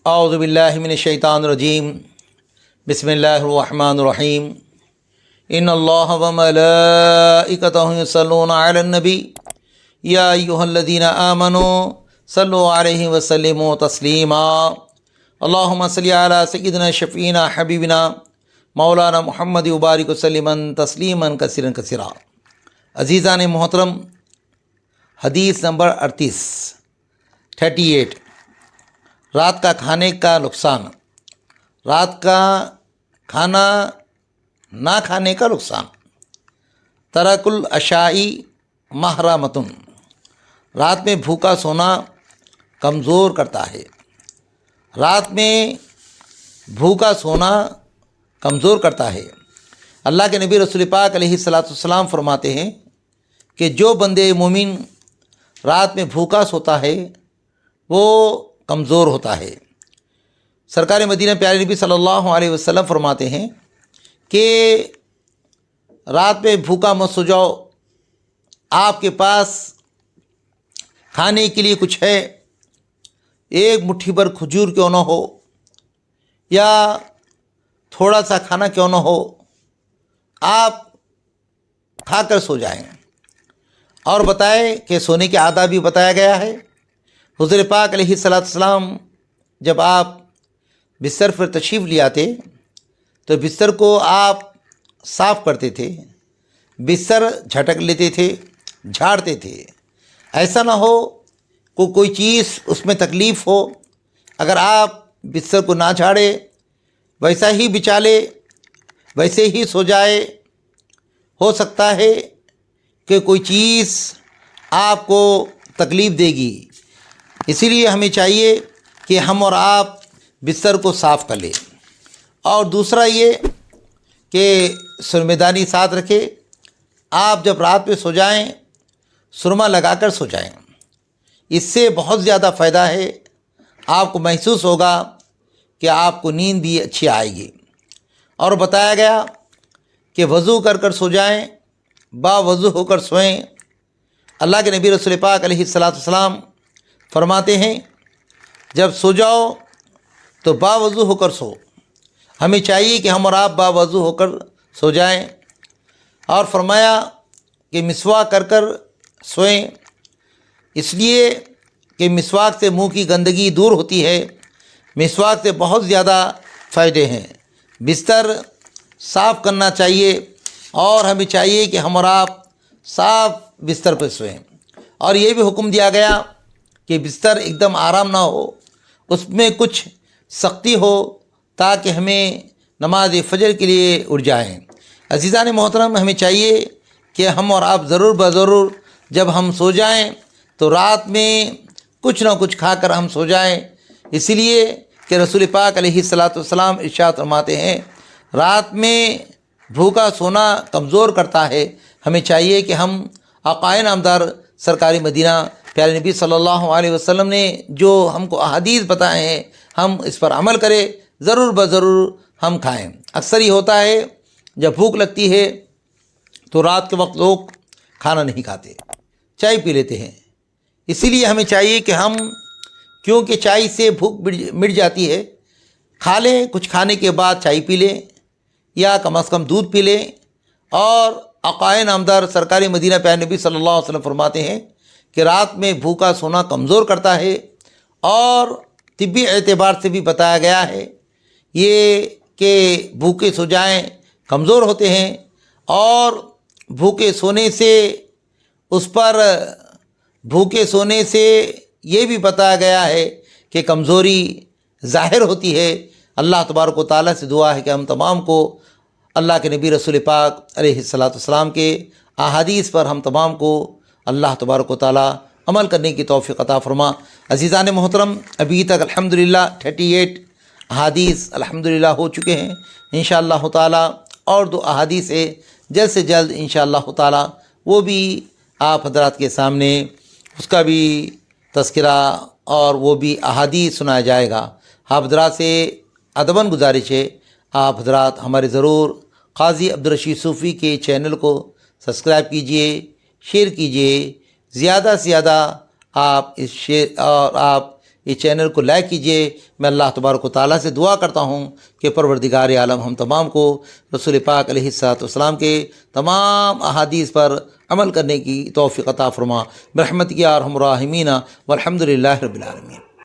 اعوذ باللہ من الشیطان الرجیم بسم اللہ الرحمن الرحیم ان اللہ وملائکتہ یصلون علی النبی یا ایہا الذین آمنوا صلوا علیہ وسلموا تسلیما اللہم صلی علی سیدنا شفیعنا حبیبنا مولانا محمد وبارک وسلم تسلیما کثیرا کثیرا۔ عزیزان محترم، حدیث نمبر 38 رات کا کھانے کا نقصان، رات کا کھانا نہ کھانے کا نقصان۔ ترک العشاء محرمۃ، رات میں بھوکا سونا کمزور کرتا ہے۔ رات میں بھوکا سونا کمزور کرتا ہے۔ اللہ کے نبی رسول پاک علیہ السلام فرماتے ہیں کہ جو بندے مومن رات میں بھوکا سوتا ہے وہ کمزور ہوتا ہے۔ سرکار مدینہ پیارے نبی صلی اللہ علیہ وسلم فرماتے ہیں کہ رات میں بھوکا مت سو جاؤ، آپ کے پاس کھانے کے لیے کچھ ہے، ایک مٹھی بھر کھجور کیوں نہ ہو یا تھوڑا سا کھانا کیوں نہ ہو، آپ کھا کر سو جائیں۔ اور بتائے کہ سونے کے آداب بھی بتایا گیا ہے۔ حضور پاک علیہ السلام جب آپ بستر پر تشریف لے آتے تو بستر کو آپ صاف کرتے تھے، بستر جھٹک لیتے تھے، جھاڑتے تھے۔ ایسا نہ ہو کوئی چیز اس میں تکلیف ہو، اگر آپ بستر کو نہ جھاڑے، ویسا ہی بچھا لے، ویسے ہی سو جائے، ہو سکتا ہے کہ کوئی چیز آپ کو تکلیف دے گی۔ اسی لیے ہمیں چاہیے کہ ہم اور آپ بستر کو صاف کر لیں۔ اور دوسرا یہ کہ سرمے دانی ساتھ رکھے۔ آپ جب رات میں سو جائیں سرما لگا کر سو جائیں، اس سے بہت زیادہ فائدہ ہے۔ آپ کو محسوس ہوگا کہ آپ کو نیند بھی اچھی آئے گی۔ اور بتایا گیا کہ وضو کر کر سو جائیں، باوضو ہو کر سوئیں۔ اللہ کے نبی رسول پاک علیہ السلام فرماتے ہیں جب سو جاؤ تو باوضو ہو کر سو۔ ہمیں چاہیے کہ ہم اور آپ باوضو ہو کر سو جائیں۔ اور فرمایا کہ مسواک کر کر سوئیں، اس لیے کہ مسواک سے منہ کی گندگی دور ہوتی ہے۔ مسواک سے بہت زیادہ فائدے ہیں۔ بستر صاف کرنا چاہیے اور ہمیں چاہیے کہ ہم اور آپ صاف بستر پر سوئیں۔ اور یہ بھی حکم دیا گیا کہ بستر ایک دم آرام نہ ہو، اس میں کچھ سختی ہو تاکہ ہمیں نماز فجر کے لیے اٹھ جائیں۔ عزیزان محترم، ہمیں چاہیے کہ ہم اور آپ ضرور بضرور جب ہم سو جائیں تو رات میں کچھ نہ کچھ کھا کر ہم سو جائیں، اسی لیے کہ رسول پاک علیہ السلام ارشاد فرماتے ہیں رات میں بھوکا سونا کمزور کرتا ہے۔ ہمیں چاہیے کہ ہم آقائے نامدار سرکار مدینہ پیارے نبی صلی اللہ علیہ وسلم نے جو ہم کو احادیث بتائے ہیں ہم اس پر عمل کریں، ضرور بضرور ہم کھائیں۔ اکثر یہ ہوتا ہے جب بھوک لگتی ہے تو رات کے وقت لوگ کھانا نہیں کھاتے، چائے پی لیتے ہیں۔ اسی لیے ہمیں چاہیے کہ ہم، کیونکہ چائے سے بھوک مٹ جاتی ہے، کھا لیں، کچھ کھانے کے بعد چائے پی لیں یا کم از کم دودھ پی لیں۔ اور آقائے نامدار سرکار مدینہ پیارے نبی صلی اللہ علیہ وسلم فرماتے ہیں کہ رات میں بھوکا سونا کمزور کرتا ہے۔ اور طبی اعتبار سے بھی بتایا گیا ہے یہ کہ بھوکے سو جائیں کمزور ہوتے ہیں، اور بھوکے سونے سے بھوکے سونے سے یہ بھی بتایا گیا ہے کہ کمزوری ظاہر ہوتی ہے۔ اللہ تبارک و تعالیٰ سے دعا ہے کہ ہم تمام کو اللہ کے نبی رسول پاک علیہ السلام کے احادیث پر ہم تمام کو اللہ تبارک و تعالیٰ عمل کرنے کی توفیق عطا فرما۔ عزیزان محترم، ابھی تک الحمدللہ 38 احادیث الحمدللہ ہو چکے ہیں۔ انشاءاللہ تعالیٰ اور 2 احادیث ہے، جلد سے جلد انشاءاللہ تعالیٰ وہ بھی آپ حضرات کے سامنے اس کا بھی تذکرہ اور وہ بھی احادیث سنایا جائے گا۔ آپ حضرات سے ادباً گزارش ہے آپ حضرات ہمارے ضرور قاضی عبدالرشید صوفی کے چینل کو سبسکرائب کیجئے، شیئر کیجئے، زیادہ سے زیادہ آپ اس اس چینل کو لائک کیجیے۔ میں اللہ تبارک و تعالیٰ سے دعا کرتا ہوں کہ پروردگار عالم ہم تمام کو رسول پاک علیہ الصلوۃ والسلام کے تمام احادیث پر عمل کرنے کی توفیق عطا فرما برحمتک یا ارحم الراحمین والحمد للہ رب العالمین۔